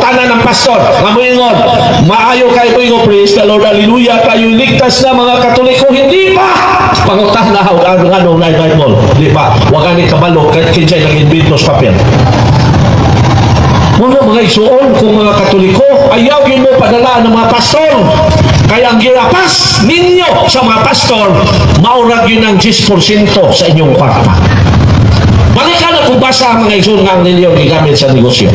pangutana ng pastor, nga moingon, maayo kayo moingon, praise the Lord, hallelujah, kayo ligtas na mga Katoliko, hindi pa. Pangutana, ano, Bible, hindi pa. Huwag ni kabalo, kinsay nag-invento sa papel. Mga isuon kung mga Katoliko, ayaw yun mo padala ng mga pastor. Kaya ang girapas ninyo sa mga pastor, maurag yun ng 10% sa inyong kwarta. Balikan na kung basa mga isuon nga ang nilyo gigamit sa negosyo.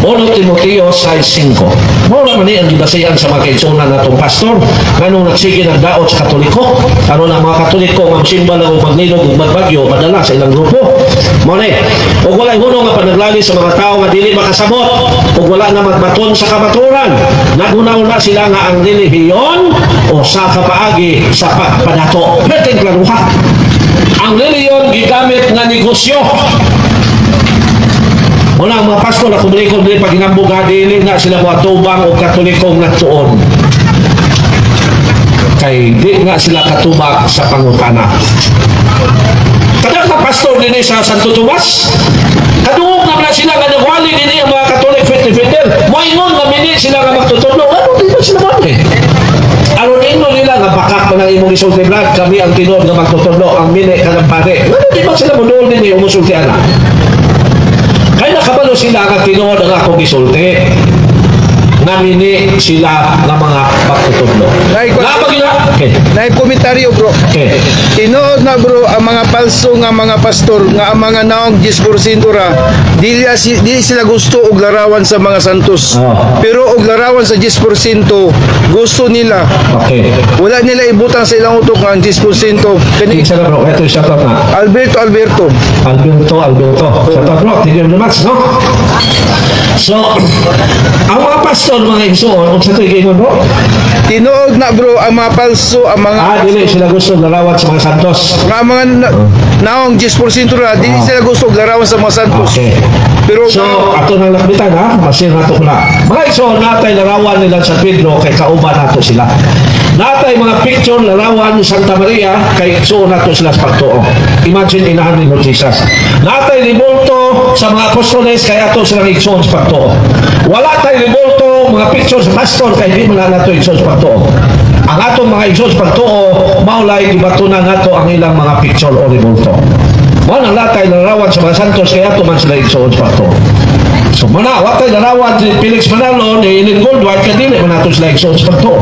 1 Timoteo 6:5. Mura man ang gibasayan sa mga kaigsunan na itong pastor. Ganong nagsige ng daot sa Katoliko. Karon ang mga Katoliko, magsimba lang o maglilog o magbagyo, madala sa ilang grupo. Muna, o wala'y huno nga panaglali sa mga tao nga dili makasabot, o wala na magbaton sa kamaturan. Naguna-una sila nga ang relihiyon o sa kapaagi sa pagpadato. Perting klaruha. Ang relihiyon gigamit nga negosyo. Wala ang mga pastor na kumilikon din pag inambog dili na sila mga tubang o Katolikong natuon. Kay di nga sila katubag sa pangutana. Kadang ka pastor din sa Santo Tomas, kadungog na sila nga nagwali din ang mga Katolik fete-fete. Moingon nga minit sila nga magtutulong. Ano di ba sila mali? Ano nino nila nga bakak pa ng imong isulti brad, kami ang tinod nga magtutulong, ang minit ka ng pare. Ano di ba sila mudol din yung umusulti anak? Kaya nakabalo sila ang tinuod ang akong isulti. Namini sila ng mga pagtutublo. Naay komentaryo bro. Okay. Tinuod na bro ang mga palso nga mga pastor nga ang mga naong 10% ra dili sila gusto og larawan sa mga santos. Pero og larawan sa 10% gusto nila. Okay. Wala nila ibutang sa ilang utok nga ang 10%. Kani sila bro, ito shout out na. Alberto. Shout out bro, thank you very much, no? So, ang mga pastor mga igsoon, sa ito ikingon bro? Tinuod na bro ang mga palso, ang mga dili sila gusto larawan sa mga santos. Nga mga naong 10% ra, dili sila gusto larawan sa mga santos. Okay. Pero so, ato nang lapitan ha, masin nato ko na. Mga igsoon, natay larawan nila sa Pedro, kay kauban nato sila. Natay mga picture larawan ni Santa Maria, kay igsoon nato sila sa pagtuo. Imagine inahan ni Lord Jesus. Natay libulto sa mga apostoles, kay ato silang igsoon sa pagtuo. Wala tayo libulto, mga picture sa pastor, kay di man nato igsoon sa pagtuo. Ang atong mga igsoon sa pagtuo, maulay ibatunan nato ang ilang mga picture o libulto. Mo nang latay larawan sa mga santos, kay ato man sila igsoon sa pagtuo. So mana watay larawan si Felix Manalo ni Ellen Goldwhite, kay dili man nato sila igsoon sa pagtuo.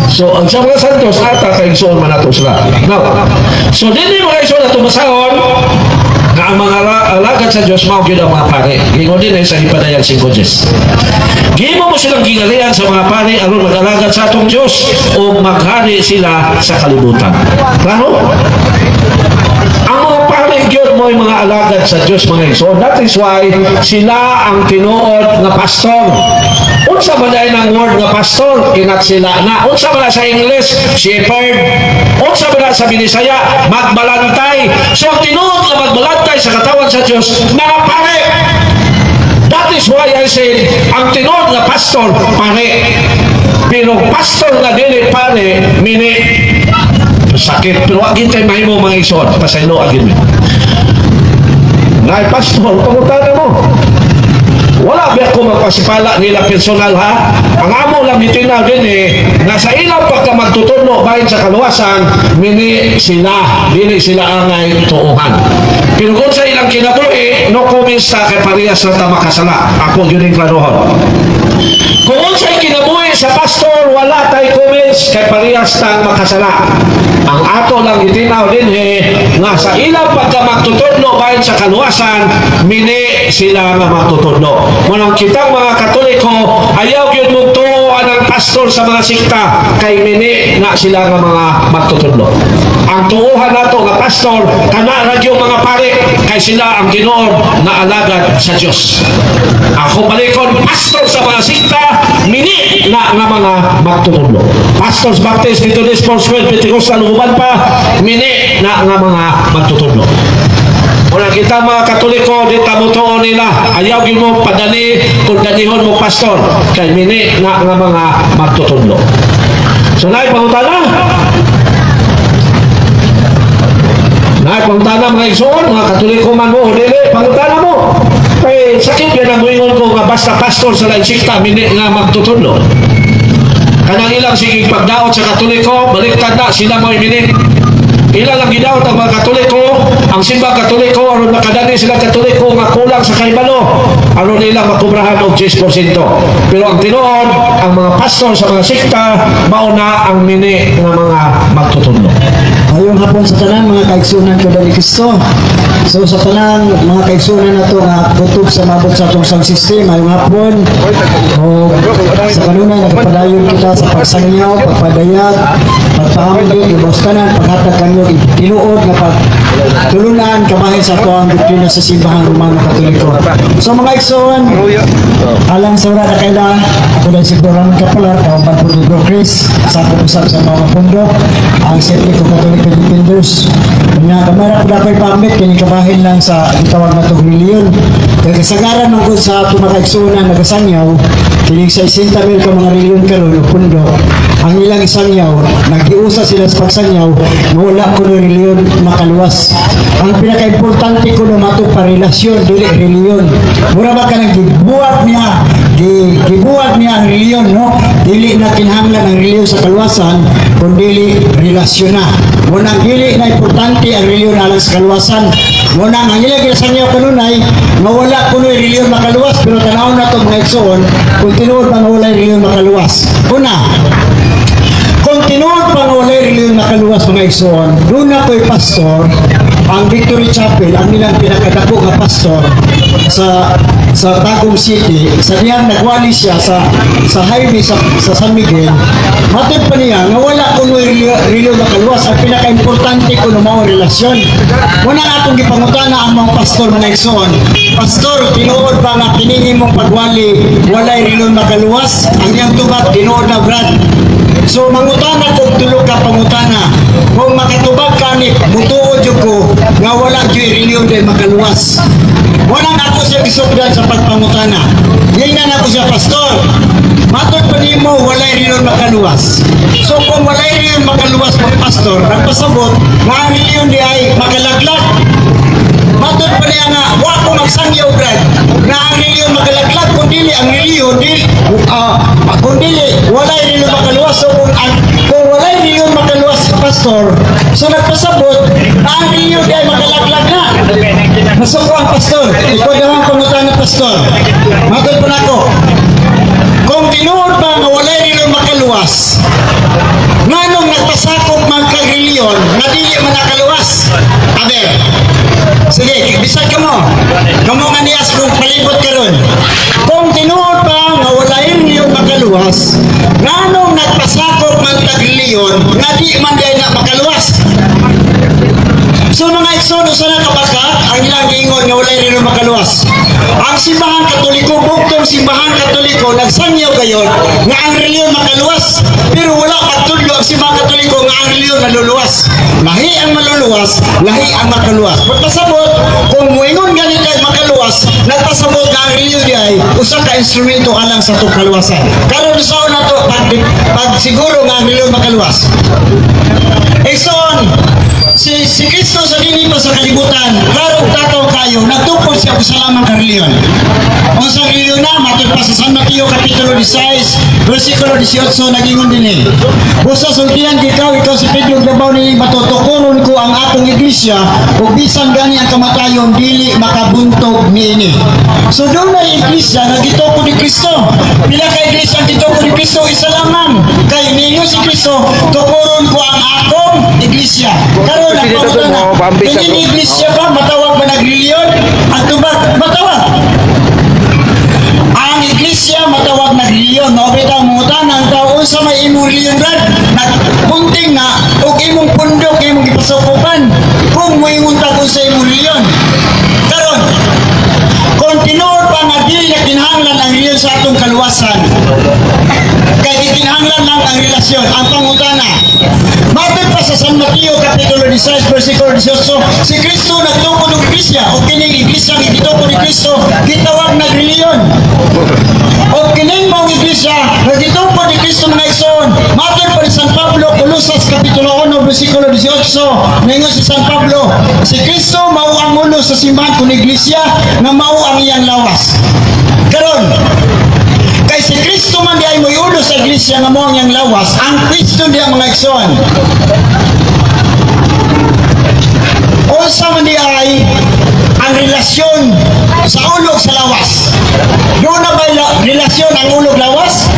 So ang sa mga santos ata kay igsoon man nato sila. Now, so dili mga igsoon nato masahon nga ang mga alagad sa Diyos mao gyud ang mga pare. Gingon din sa Hipadayag 5:10. Gimo mo silang gingalian sa mga pare aron mag-alagad sa atong Diyos o maghari sila sa kalibutan. Klaro? Ang mga pare gyud mo yung mga alagad sa Diyos mga igsoon. That is why sila ang tinuod nga pastor. Unsa man ay ng word nga pastor, inat sila na. Unsa man sa English, shepherd. Unsa man sa Binisaya, magbalantay. So ang tinuod nga magbalantay sa katawan sa Diyos, mga pare. That is why I said, ang tinuod nga pastor, pare. Pero pastor nga dili pare, mini sakit. Pero agin tayo mahimo mga igsoon, pasaylo agin mo. Ngay pastor, pangutana mo. Wala ba ako magpasipala nila personal ha? Ang amo lang itinaw din nasa ilang pagka magtutuno bahin sa kaluwasan, mini sila, dili sila angay tuuhan. Pero kung sa ilang kinabuhi, no comments ta kay parehas na tamakasala. Ako yun yung klarohon. Kung sa kinabuhi sa pastor, wala tay comments kay parehas ta makasala. Ang ato lang itinaw din nga sa ilang pagka magtutuno bahin sa kaluwasan, mini sila nga magtutuno. Munang kitang mga Katoliko, ayaw yun mong turuan ng pastor sa mga sikta, kay mini na sila nga mga magtutudlo. Ang tuuhan nato nga pastor, kana radyo mga pare, kay sila ang ginoon na alagad sa Diyos. Ako balikon, pastor sa mga sikta, mini na nga mga magtutudlo. Pastors Baptist, Methodist, Sportswell, Pentecostal, uban pa, mini na nga mga magtutudlo. Kung kita mga Katoliko, di tamutuon nila, ayaw yun mo padali kung danihon mo pastor, kay mini na nga mga magtutudlo. So, naipangutana? Naipangutana mga igsoon, mga Katoliko man mo, o dili, pangutana mo. Kay sakit yan ang ingon ko nga basta pastor sa lain sikta, minit nga magtutulo. Kanang ilang sige pagdaot sa Katoliko, baliktad na, sila mo minit. Ilan lang gidaot ang mga Katoliko, ang simbang Katoliko, aron makadani sila Katoliko nga kulang sa kaibalo, aron nila makubrahan og 10%. Pero ang tinuod, ang mga pastor sa mga sikta, mauna ang mini ng mga magtutulo. Ayong hapon sa tanan mga kaigsunan ko ni Kristo. So sa tanan mga kaigsunan na to nga kutob sa mabot sa atong sound system ayong hapon. O sa kanunay nagpadayon kita sa pagsangyaw, pagpadayag, pagpahamdog, ibostanan, paghatag kanyo tinuod nga pagtulunan kabahin sa ato ang doktrina sa simbahan Romano Katoliko. So mga igsoon, alang sa ura na kaila, ako dahil si Doran Kapalar, kauban po ni Bro Chris, sa pag-usap sa mga pundo, ang Siyempre ko Katoliko Defenders. Kanya kamera po na ako'y pamit, kini kabahin lang sa itawag na itong reliyon. Kaya kasagaran ng sa ato mga igsunan nagasangyaw, kini sa 60 mil ka mga reliyon karon o pundo, ang ilang isangyaw, nag-iusa sila sa pagsangyaw, na wala ko ng reliyon makaluwas. Ang pinaka-importante ko na matong parelasyon, dili reliyon. Mura ba ka nang gibuhat niya, gibuhat niya ang reliyon, no? Dili na kinahanglan ang reliyon sa kaluwasan, kundi relasyon na. Munang dili na importante ang reliyon alang sa kaluwasan. Munang ang ilang ginasangyaw kanunay, mawala ko ng reliyon makaluwas, pero tanaw na itong mga igsoon, kung tinuod pa wala reliyon makaluwas. Una, kung tinuod pang walay reliyon makaluwas mga igsoon, doon na ko'y pastor, ang Victory Chapel, ang nilang pinakadako nga pastor sa Tagum City, sa niyang nagwali siya sa highway sa San Miguel, matip pa niya, nga wala ko reliyon makaluwas, ang pinaka-importante ko na mga relasyon. Muna atong gipangutana ang mga pastor mga igsoon, pastor, tinuod ba nga kiningi mong pagwali, walay reliyon makaluwas, ang niyang tubat, tinuod na brad. So mangutana kung tulog ka pangutana, kung makatubag ka ni mutuod yung ko nga wala yung reliyon din makaluwas. Walang ako siya isugdan sa pagpangutana. Yan na ako siya pastor. Matod pa ni mo walay reliyon makaluwas. So kung walay reliyon makaluwas pag pastor, nagpasabot nga ang reliyon di ay makalaglag. Matod pa niya nga, wa ko magsangyaw brad, na ang reliyon makalaglag, kundi ang reliyon, kundi walay reliyon makaluwas. So kung walay reliyon makaluwas pastor, so nagpasabot, na ang reliyon di ay makalaglag na. Masok ko ang pastor, ikaw daw ang pangutan ng pastor. Matod pa na ako, kung tinuod pa nga walay reliyon makaluwas, nganong nagpasakop magkag-reliyon, na dili man nakaluwas. Aber, sige, bisag ka mo. Kamu nga niyas kung palibot ka ron. Kung tinuod pa nga walay reliyon makaluwas, nganong nagpasakop magkag-reliyon, na di man di na makaluwas. So mga igsoon sa nakabaka, ang ilang giingon nga walay reliyon makaluwas. Ang simbahan Katoliko, buktong simbahan Katoliko, nagsangyaw gayon nga ang reliyon makaluwas. Pero wala pagtudlo ang simbahan Katoliko nga ang reliyon maluluwas. Lahi ang maluluwas, lahi ang makaluwas. Pagpasabot, kung muingon ganit ay makaluwas, nagpasabot na ang reliyon di ay usa ka instrumento alang sa itong kaluwasan. Karon sa una to, pag siguro nga ang reliyon makaluwas. Igsoon, si Kristo sa dini pa sa kalibutan, klaro tataw kayo, nagtupod siya sa lamang ka reliyon. Kung sa reliyon na, matod pa sa San Mateo Kapitulo 16, versikulo 18, nagingon din eh. Busa sultihan ikaw si Pedro Gabaw ni matutukuron ko ang atong iglesia, o bisan gani ang kamatayon, dili makabuntog niini. So doon na iglesia, nagituko ni Kristo. Pila ka iglesia ang gituko ni Kristo, isa lamang. Kay ninyo si Kristo, tukuron ko ang akong iglesia. Karon ang pangutana, hindi iglesia ba, matawag ba nagreliyon? Ang tubag, matawag. Ang iglesia matawag na reliyon, no? Bitang mutana ang taon sa may imong reliyon brad, nagpunting na o imong pundok, imong ipasukupan kung may ngunta sa imong reliyon. Karon, kung tinuod pa nga di na kinahanglan ang reliyon sa atong kaluwasan, kaya kinahanglan lang ang relasyon, ang pangutana. Matod pa sa San Mateo Kapitulo 16, versikulo 18, si Kristo nagtukod ng iglesia, o kining iglesia ang igitukod ni Kristo, gitawag na reliyon. O kining mong iglesia, nagituko ni Kristo mga igsoon, matod pa ni San Pablo, Colosas Kapitulo 1, versikulo 18, ningon si San Pablo, si Kristo mao ang ulo sa simbahan kung iglesia nga mao ang iyang lawas. Karon, kay si Kristo man di ay mo'y ulo sa iglesia nga mao ang iyang lawas, ang Kristo di ang mga igsoon. Unsa man di ay ang relasyon sa ulog sa lawas? Doon na ba relasyon ang ulog lawas?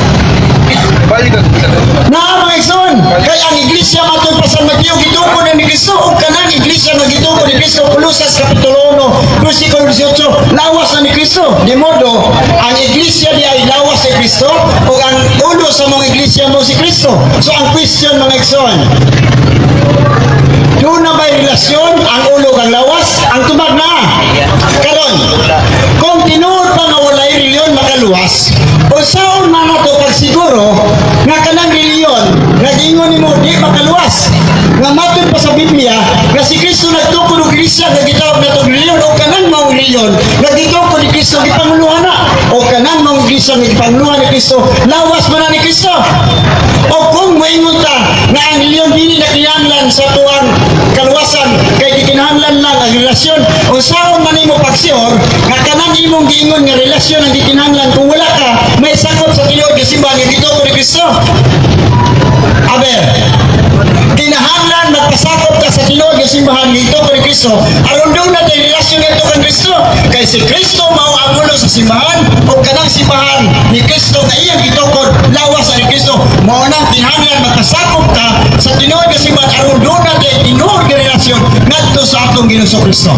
Na mga igsoon, kay ang iglesia matod pa sa Mateo gituko ni Kristo ug kanang iglesia nga gituko ni Kristo Colosas kapitulo 1 versikulo 18 lawas na ni Kristo. Di modo ang iglesia di ay lawas si Kristo ug ang ulo sa mga iglesia mo si Kristo. So ang question mga igsoon, doon na may relasyon ang ulog ang lawas? Ang tubag na karon, kung tinuod pa nga walay reliyon makaluwas, o saon man nato pagsiguro nga kanang reliyon nga gingon nimo di makaluwas, nga matod pa sa Biblia nga si Kristo nagtukod og iglesia nga gitawag nato reliyon, o kanang mao reliyon nga gitukod ni Kristo gipanguluhan na, o kanang mao iglesia nga gipanguluhan ni Kristo lawas man na ni Kristo. O kung moingon ta nga ang reliyon dili nakinahanglan sa tuwang kaluwasan kay gikinahanglan lang ang relasyon, o saon man nimo pagsior nga kanang imong giingon nga relasyon ang gikinahanglan kung wala ka may sakop sa tinuod nga simbahan nga gituko ni Kristo. Aber kinahanglan magpasakop ka sa tinuod nga simbahan nga gituko ni Kristo aron daw na tay relasyon ngadto kang Kristo, kay si Kristo mao ang ulo sa simbahan o kanang simbahan ni Kristo nga iyang gitukod lawas ni Kristo. Mao nang kinahanglan magpasakop ka sa tinuod nga simbahan aron daw na tay tinuod nga relasyon ngadto sa atong Ginoong Kristo.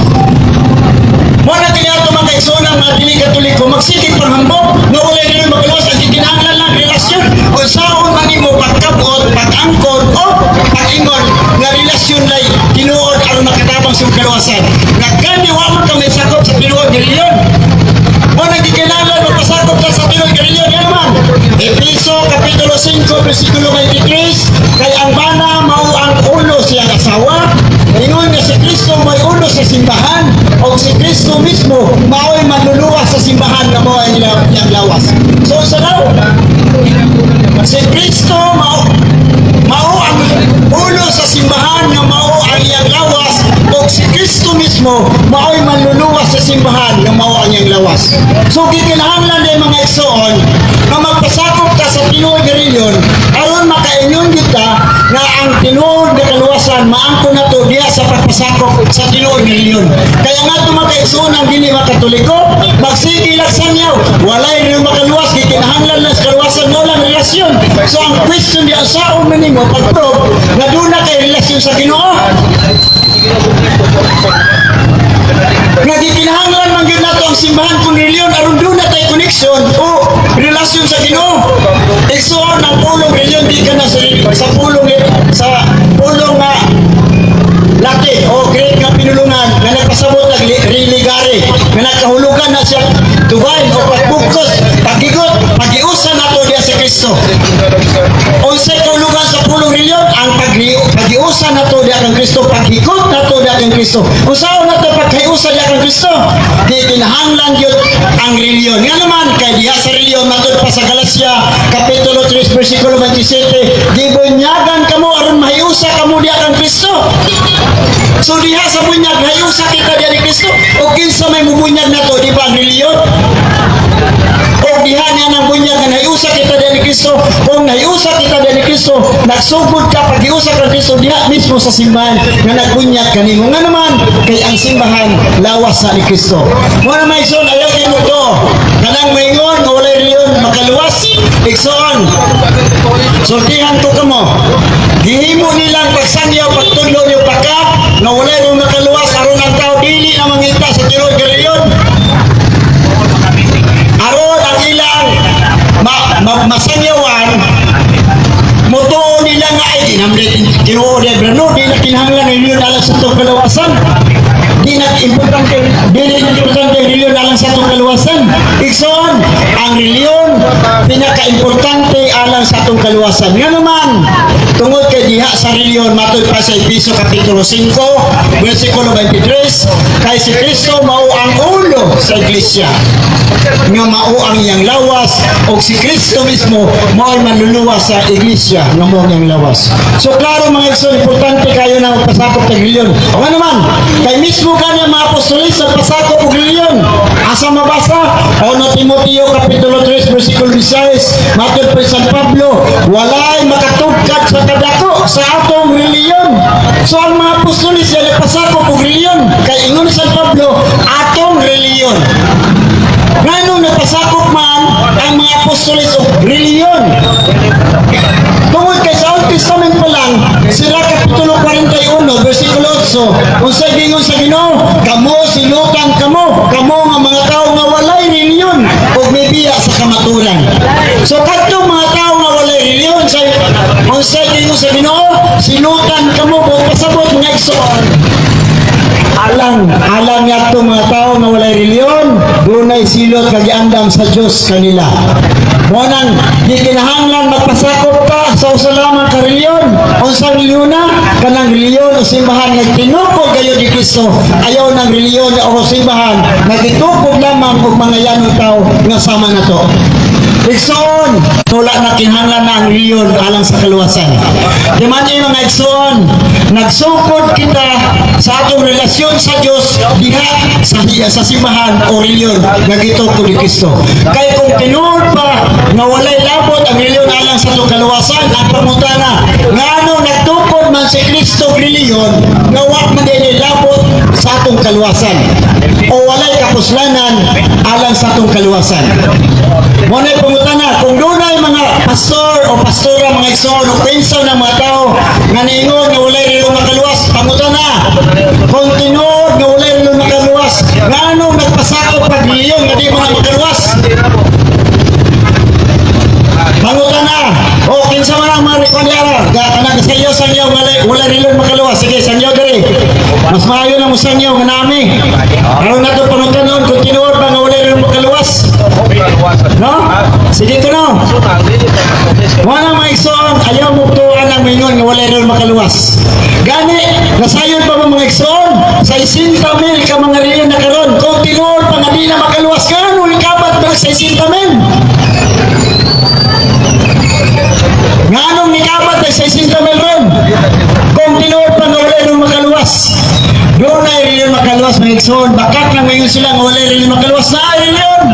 Mo na kaya mga kaigsoon ang mga dili Katoliko magsikip panghambog nga walay rin magluwas ang gikinahanglan lang relasyon o saon man nimo pagkabot, pag-angkon o pag-ingon nga relasyon lay tinuod aron makatabang sa kaluwasan. Nga kani wa man ka may sakop sa tinuod nga reliyon. Mo na gikinahanglan magpasakop ka sa tinuod nga reliyon. Yan naman Efeso kapitulo 5 versikulo 23, kay ang bana mao ang ulo siyang asawa. Ingon nga si Kristo may ulo sa simbahan o si Kristo mismo mao'y manluluwas sa simbahan na mao ang iyang lawas. So sa daw, si Kristo mao ang ulo sa simbahan na mao ang iyang lawas o si Kristo mismo mao'y manluluwas sa simbahan na mao ang iyang lawas. So gikinahanglan din mga igsoon na magpasakop ka sa tinuod nga reliyon aron makaingon kita nga ang tinuod nga kaluwasan maangko na to diha sa pagpasakop sa tinuod nga reliyon. Kaya nga ito mga igsoon ang dili makatoliko magsige lang sanyaw walay rin makaluwas gikinahanglan lang sa kaluwasan mo lang relasyon. So ang question diya saon man nimo pag-prove na doon na kay relasyon sa Ginoo nga gikinahanglan man gyud nato ang simbahan kung reliyon aron doon na tay connection o relasyon sa Ginoo. Igsoon ang pulong reliyon di ka na sa pulong nga laki o great nga pinulungan nga nagpasabot ng religare nga nagkahulugan na siya tubay o pagbukos, pagigot, pagiusan nato diya sa Kristo. Unsay kahulugan sa pulong reliyon ang pagiusan nato diya kang Kristo, paghigot nato diya kang Kristo. Unsaon nato paghiusan diya kang Kristo? Di kinahanglan gyud ang reliyon. Nga naman kay diha sa reliyon natud pa sa Galacia kapitulo 3 versikulo 27, gibunyagan kamo aron mahiusa kamo diya kang Kristo. So diha sa bunyag hayusa kita diya ni Kristo o kinsa may mubunyag nato di ba ang reliyon? O diha niya ng bunyag nga hayusa kita diya ni Kristo. Kung hayusa kita diya ni Kristo nagsugod ka paghiusa kang Kristo diha mismo sa simbahan nga nagbunyag kanimo. Nga naman kay ang simbahan lawas sa ni Kristo. Mo na may son ayaw mo to kanang moingon nga walay reliyon makaluwas igsoon sultihan ko kamo gihimo nilang pagsangyaw pagtudlo niyo pagka nga walay rin makaluwas aron ang tao dili na mangita sa tinuod nga reliyon aron ang ilang masangyawan mutuo nila nga ay dinamrit tinuod nga reliyon di na kinahanglan reliyon alang sa itong kalawasan. Di na importante reliyon alang sa itong kaluwasan. Igsoon, ang reliyon pinaka-importante alang sa atong kaluwasan. Nga naman, tungod kay diha sa reliyon, matod pa sa Episo Kapitulo 5, versikulo 23, kay si Kristo mao ang ulo sa iglesia. Nga mao ang iyang lawas, o si Kristo mismo mao ang manluluwas sa iglesia nga mao ang iyang lawas. So klaro mga igsoon, importante kayo na magpasakop ng reliyon. O nga naman, kay mismo kanya mga apostolis sa pasakop ng reliyon. Asa mabasa? O no Timoteo Kapitulo 3, versikulo 16, matod pa San Pablo, walay makatugkad sa kadako sa atong reliyon. So ang mga apostolis yan nagpasakop ng reliyon. Kay ingon San Pablo, atong reliyon. Nganong nagpasakop man ang mga apostolis o reliyon? Tungod kay sa Old Testament pa lang, sila Kapitulo 41, versikulo 8, kung sa gingon sa Ginoo, kamo sinutan kamo nga mga tao nga walay reliyon o may biya sa kamaturan. So kadtong mga tao nga walay reliyon, kung sa gingon sa Ginoo, sinutan kamo kung pasabot mga igsoon. Alang yato mga tao nga walay reliyon, dunay silot kagiandam sa Dios kanila. Mo nang di kinahanglan magpasakop ka sa usa lamang ka reliyon. Unsang reliyon na kanang reliyon o simbahan nga tinukod kayo di Kristo. Ayaw ng reliyon o simbahan nga gitukod lamang og mga yanong tao nga sama nato. Igsoon, wala na kinahanglan na ang reliyon alang sa kaluwasan. Di man yung mga igsoon, nagsukod kita sa atong relasyon sa Dios diha sa simbahan o reliyon nga gitukod ni Kristo. Kaya kung tinuod pa na walay labot ang reliyon alang sa atong kaluwasan, ang pangutana, ngano nagtukod man si Kristo reliyon nga wa man din labot sa atong kaluwasan o walay kapuslanan alang sa atong kaluwasan. Mo na pangutana, kung dunay mga pastor o pastora mga igsoon o pinsan ng mga tao nga niingon nga walay reliyon makaluwas, pangutana, kung tinuod nga walay reliyon makaluwas, ngano nagpasakop pag reliyon nga di mga makaluwas? Pangutana, o kinsa man ang mga rekwanyara kanang sayo sanyaw wala rilon makaluwas. Sige, sanyaw diri, mas maayo na mo sanyaw nga nami aron nato pangutanon kung tinuod ba nga wala rilon makaluwas, no? Sige ko no, wala mga igsoon, ayaw mo tuwan ang mingon nga wala rilon makaluwas. Gani nasayon pa mga igsoon sa 60,000 ka mga rilon na karon, kung tinuod pa nga di na makaluwas, kano ikabat ba sa 60,000? Nganong nikapat ay sa 60,000 ron? Kung tinuod pa nga wala rin makaluwas, doon ay rin makaluwas mga igsoon. Bakat lang ngayon sila nga wala rin makaluwas na ay rin.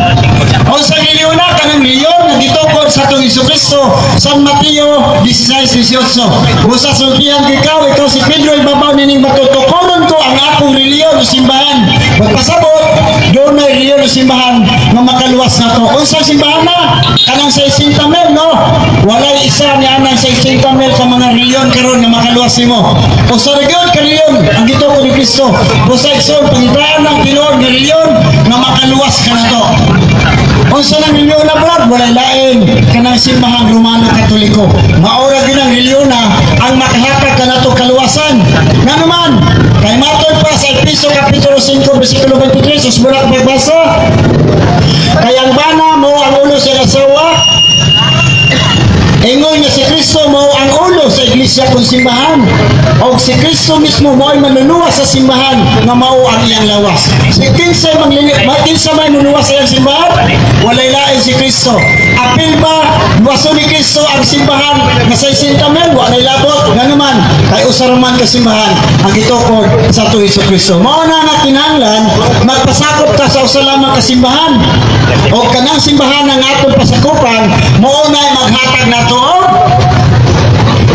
O sa reliyon na kanang reliyon na gitukod sa itong Jesucristo, San Mateo 16:18. Busa sultihan ikaw si Pedro, ibabaw nining matutukonon ko ang akong reliyon o simbahan. Magpasabot, doon ay reliyon o simbahan nga makaluwas na to. Unsang simbahan na? Kanang 60,000, no? Walay isa ni anang 60,000 ka mga reliyon karon nga makaluwas mo. O sa reliyon ka reliyon, ang gitukod ni Kristo. Busa igsoon, pangitaan ng tinuod nga reliyon nga makaluwas ka na to. Unsa nang reliyon na brad, walay lain kanang simbahang Romano Katoliko. Maura din ang reliyon na ang makahatag ka na to kaluwasan. Nga naman, kay matod pa sa Episo Kapitulo 5, versikulo 23, susmula ka pagbasa, kay ang bana mo ang ulo sa asawa, ingon nga si Kristo mo ang ulo sa iglesia kung simbahan, o si Kristo mismo mo ay manunua sa simbahan nga mao ang iyang lawas. Si kinsa may manunua sa iyang simbahan, walay lain si Kristo. Apil ba waso ni Kristo ang simbahan nga sa 60,000, walay labot nga naman kay usaraman ka simbahan ang gitukod sa tuwa Kristo. Mao na nga kinahanglan magpasakop ka sa usa lamang ka simbahan, o kanang simbahan nga atong pasakupan mao na maghatag na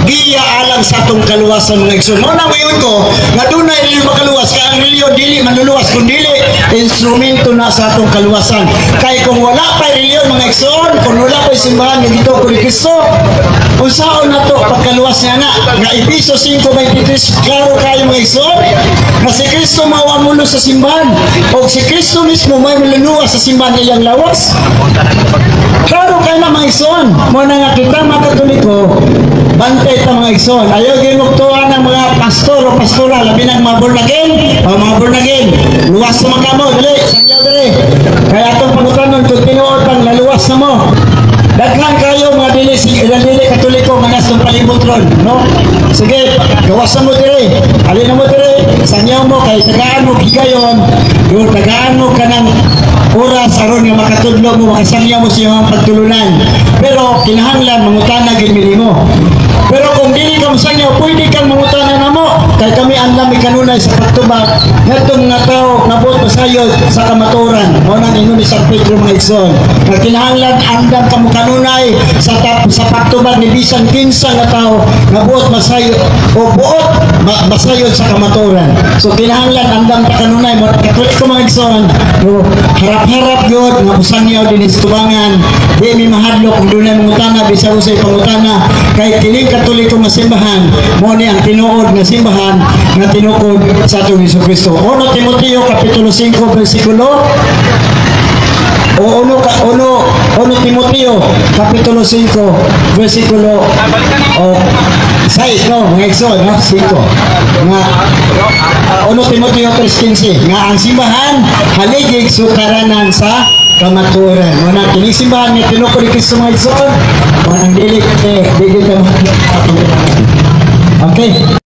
giya alang sa atong kaluwasan mga igsoon. Mo na mayon ko nga dunay reliyon makaluwas, kay ang reliyon dili manluluwas kun dili instrumento na sa atong kaluwasan. Kay kung wala pa reliyon mga igsoon, kung wala pa simbahan nga gitukod ni Kristo, unsaon na to pagkaluwas niya na nga Episo 5:23, klaro kayo mga igsoon nga si Kristo mao ang ulo sa simbahan, o si Kristo mismo may manluluwas sa simbahan iyang lawas. Klaro kayo na mga igsoon. Mo na nga kita mga Katoliko, bantay ta mga igsoon. Ayaw ginuktuan ng mga pastor o pastora, labi ng mga born again o mga born again. Luwas na mga mo, dali, sangyaw dali. Kaya itong pangutanon, kung tinuod pang laluwas na mo. Daghan kayo mga dili Katoliko mga nastong palibot ron, no? Sige, gawasan mo dire. Alin na mo dire, sanyaw mo kay tagaan mo higayon, yung tagaan mo kanang oras aron nga makatudlo mo, makasangyaw mo sa iyong pagtulunan. Pero kinahanglan mangutana gid mo. Pero kung dili ka masangyaw, pwede kang mangutana na mo. Kay kami ang lami kanunay sa pagtubag, ngatong nga tao nabot pasayod sa kamaturan. Mao nang ingon ni San Pedro mga igsoon. Nga kinahanglan andam kamo kanunay sa pagtubag ni bisan kinsa nga tao nabot masayod o buot masayod sa kamaturan. So kinahanglan andam ta kanunay mo Katoliko mga igsoon. No, harap-harap gyud nga musangyaw din sa tubangan. Di mi mahadlok kung dunay mangutana bisan usay pangutana kay kining Katoliko nga simbahan mo ni ang tinuod nga simbahan nga tinukod sa atong Jesucristo. 1 Timoteo kapitulo 5 bersikulo o 1 Timoteo kapitulo 5 bersikulo 6 no mga igsoon no 5 nga 1 Timoteo 3:15 nga ang simbahan haligig sukaranan sa kamaturan. Mo na kini simbahan nga tinukod ni Kristo mga igsoon. Mo nang dili Okay.